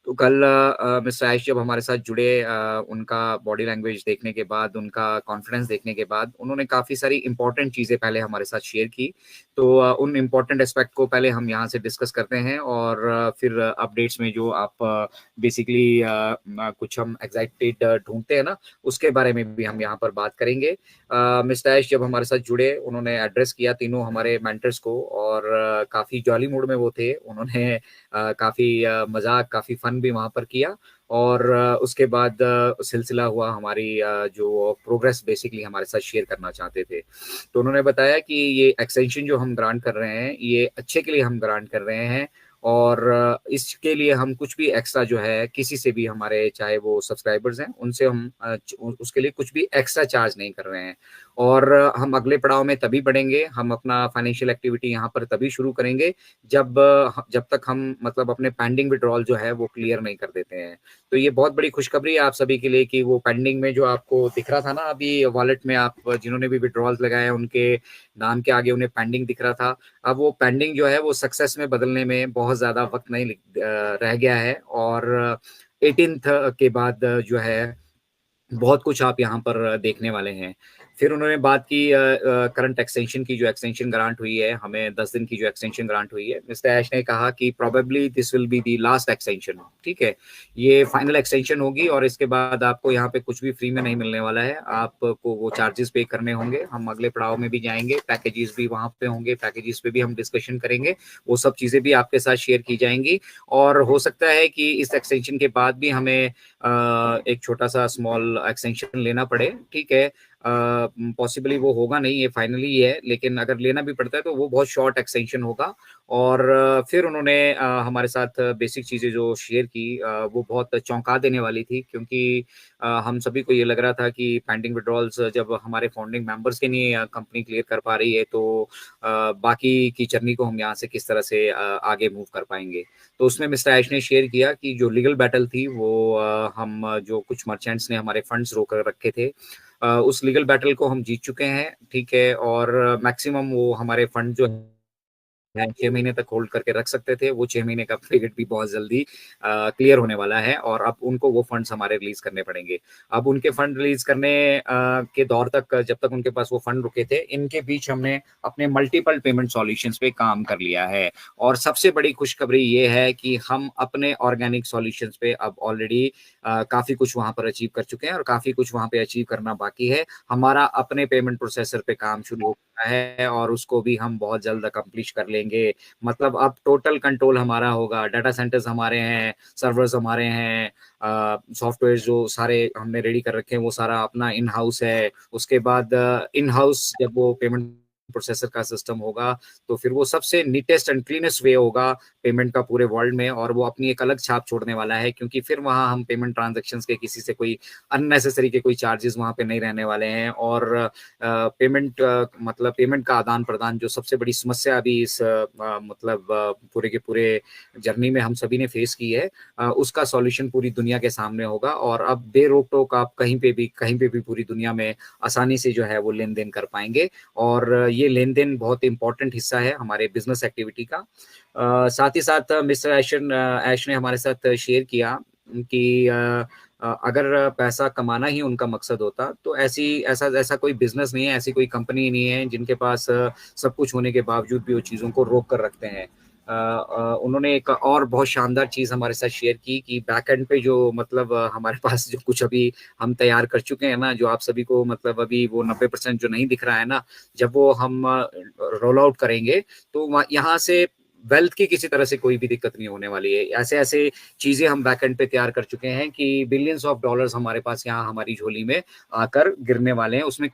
तो कल मिस्टर आयुष जब हमारे साथ जुड़े, उनका बॉडी लैंग्वेज देखने के बाद, उनका कॉन्फिडेंस देखने के बाद, उन्होंने काफ़ी सारी इंपॉर्टेंट चीज़ें पहले हमारे साथ शेयर की। तो उन इम्पोर्टेंट एस्पेक्ट को पहले हम यहाँ से डिस्कस करते हैं और फिर अपडेट्स में जो आप बेसिकली कुछ हम एक्साइटेड ढूंढते हैं ना, उसके बारे में भी हम यहाँ पर बात करेंगे। मिस्टर आयुष जब हमारे साथ जुड़े, उन्होंने एड्रेस किया तीनों हमारे मेंटर्स को और काफ़ी जॉली मूड में वो थे। उन्होंने काफ़ी मज़ाक, काफ़ी फन भी वहाँ पर किया और उसके बाद सिलसिला हुआ हमारी जो प्रोग्रेस बेसिकली हमारे साथ शेयर करना चाहते थे। तो उन्होंने बताया कि ये एक्सटेंशन जो हम ग्रांट कर रहे हैं, ये अच्छे के लिए हम ग्रांट कर रहे हैं और इसके लिए हम कुछ भी एक्स्ट्रा जो है किसी से भी, हमारे चाहे वो सब्सक्राइबर्स हैं, उनसे हम उसके लिए कुछ भी एक्स्ट्रा चार्ज नहीं कर रहे हैं। और हम अगले पड़ाव में तभी बढ़ेंगे, हम अपना फाइनेंशियल एक्टिविटी यहाँ पर तभी शुरू करेंगे जब जब तक हम मतलब अपने पेंडिंग विड्रॉल जो है वो क्लियर नहीं कर देते हैं। तो ये बहुत बड़ी खुशखबरी है आप सभी के लिए कि वो पेंडिंग में जो आपको दिख रहा था ना अभी वॉलेट में, आप जिन्होंने भी विड्रॉल्स लगाए हैं उनके नाम के आगे उन्हें पेंडिंग दिख रहा था, अब वो पेंडिंग जो है वो सक्सेस में बदलने में बहुत ज्यादा वक्त नहीं रह गया है। और 18th के बाद जो है बहुत कुछ आप यहाँ पर देखने वाले हैं। फिर उन्होंने बात की करंट एक्सटेंशन की, जो एक्सटेंशन ग्रांट हुई है हमें 10 दिन की, जो एक्सटेंशन ग्रांट हुई है। मिस्टर ऐश ने कहा कि probably this will be the last extension, ठीक है, ये फाइनल एक्सटेंशन होगी और इसके बाद आपको यहाँ पे कुछ भी फ्री में नहीं मिलने वाला है, आपको वो चार्जेस पे करने होंगे। हम अगले पड़ाव में भी जाएंगे, पैकेजेस भी वहाँ पे होंगे, पैकेजेस पे भी हम डिस्कशन करेंगे, वो सब चीज़ें भी आपके साथ शेयर की जाएंगी। और हो सकता है कि इस एक्सटेंशन के बाद भी हमें एक छोटा सा स्मॉल एक्सटेंशन लेना पड़े, ठीक है। पॉसिबली वो होगा नहीं, ये फाइनली है, लेकिन अगर लेना भी पड़ता है तो वो बहुत शॉर्ट एक्सटेंशन होगा। और फिर उन्होंने हमारे साथ बेसिक चीज़ें जो शेयर की, वो बहुत चौंका देने वाली थी, क्योंकि हम सभी को ये लग रहा था कि पेंडिंग विड्रॉल्स जब हमारे फाउंडिंग मेंबर्स के लिए कंपनी क्लियर कर पा रही है, तो बाकी की जर्नी को हम यहाँ से किस तरह से आगे मूव कर पाएंगे। तो उसमें मिस्टर ऐश ने शेयर किया कि जो लीगल बैटल थी वो हम जो कुछ मर्चेंट्स ने हमारे फंड्स रोक कर रखे थे, उस लीगल बैटल को हम जीत चुके हैं, ठीक है। और मैक्सिमम वो हमारे फंड जो है 6 महीने तक होल्ड करके रख सकते थे, वो 6 महीने का पीरियड भी बहुत जल्दी क्लियर होने वाला है और अब उनको वो फंड्स हमारे रिलीज करने पड़ेंगे। अब उनके फंड रिलीज करने के दौर तक, जब तक उनके पास वो फंड रुके थे, इनके बीच हमने अपने मल्टीपल पेमेंट सॉल्यूशंस पे काम कर लिया है। और सबसे बड़ी खुशखबरी ये है कि हम अपने ऑर्गेनिक सॉल्यूशंस पे अब ऑलरेडी काफी कुछ वहां पर अचीव कर चुके हैं और काफी कुछ वहां पे अचीव करना बाकी है। हमारा अपने पेमेंट प्रोसेसर पे काम शुरू हो गया है और उसको भी हम बहुत जल्द अकम्प्लिश कर लेंगे। मतलब अब टोटल कंट्रोल हमारा होगा, डाटा सेंटर्स हमारे हैं, सर्वर्स हमारे हैं, सॉफ्टवेयर जो सारे हमने रेडी कर रखे हैं वो सारा अपना इन हाउस है। उसके बाद इन हाउस जब वो पेमेंट प्रोसेसर का सिस्टम होगा, तो फिर वो सबसे नीटेस्ट एंड क्लीनेस्ट वे होगा पेमेंट का पूरे वर्ल्ड में, और वो अपनी एक अलग छाप छोड़ने वाला है, क्योंकि फिर वहां हम पेमेंट ट्रांजेक्शन्स के किसी से कोई अननेसेसरी के कोई चार्जेस वहां पे नहीं रहने वाले हैं। और पेमेंट मतलब पेमेंट का आदान प्रदान जो सबसे बड़ी समस्या अभी इस मतलब पूरे के पूरे जर्नी में हम सभी ने फेस की है, उसका सॉल्यूशन पूरी दुनिया के सामने होगा। और अब बेरोक टोक आप कहीं पे भी पूरी दुनिया में आसानी से जो है वो लेन देन कर पाएंगे। और ये लेन देन बहुत इंपॉर्टेंट हिस्सा है हमारे बिजनेस एक्टिविटी का। साथ ही साथ मिस्टर ऐश ने हमारे साथ शेयर किया कि अगर पैसा कमाना ही उनका मकसद होता, तो ऐसी ऐसा ऐसा कोई बिजनेस नहीं है, ऐसी कोई कंपनी नहीं है जिनके पास सब कुछ होने के बावजूद भी वो चीज़ों को रोक कर रखते हैं। उन्होंने एक और बहुत शानदार चीज़ हमारे साथ शेयर की कि बैक एंड पे जो मतलब हमारे पास जो कुछ अभी हम तैयार कर चुके हैं ना, जो आप सभी को मतलब अभी वो 90% जो नहीं दिख रहा है ना, जब वो हम रोल आउट करेंगे, तो यहाँ से वेल्थ की किसी तरह से कोई भी दिक्कत नहीं होने वाली है। ऐसे ऐसे चीजें हम बैकएंड पे तैयार कर चुके हैं कि बिलियंस ऑफ डॉलर्स हमारे पास यहाँ हमारी झोली में आकर गिरने वाले हैं। उसमें